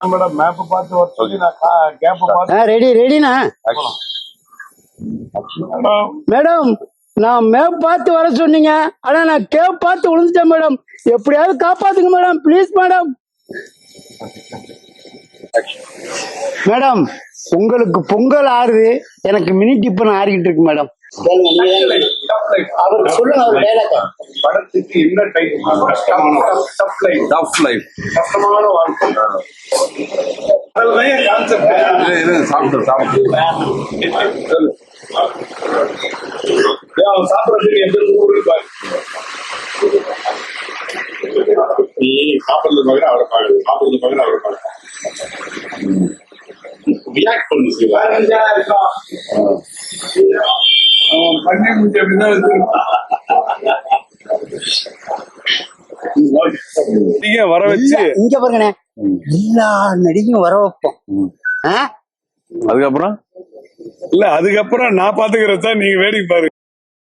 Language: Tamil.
மேடம் மேப் பார்த்து வர சொல்லி நான் கேப் பார்த்து ரெடிண்ணா மேடம். நான் மேப் பார்த்து வர சொன்னீங்க, ஆனா நான் கேப் பார்த்து விழுந்துட்டேன் மேடம். எப்படியாவது காப்பாத்துங்க மேடம், ப்ளீஸ் மேடம். மேடம், உங்களுக்கு பொங்கல் ஆறுது, எனக்கு மினி டிப்பன் ஆறிக்கிட்டு இருக்கு மேடம். அவர் சொல்லுங்க, அவர் டைலாக். படத்துக்கு என்ன டைப்? கஷ்டமான வாழ்க்கை. அதுதான் கான்செப்ட். சாப்பிடறதுக்கு எந்த ஊர் இருப்பாரு? நீ சாப்பிடுறது பகிர அவரை பாரு, சாப்பிடுறது பகிர அவரை பாரு. ரியாக்ட் பண்ணு சிவா. பண்ணி முடிஞ்ச அப்படின்னா நீங்க வர வச்சு இங்க பாருங்கண்ணே, எல்லா நடிகையும் வர வைப்போம். அதுக்கப்புறம் இல்ல, அதுக்கப்புறம் நான் பாத்துக்கிறேன் சார், நீங்க வேடிக்கை பாருங்க.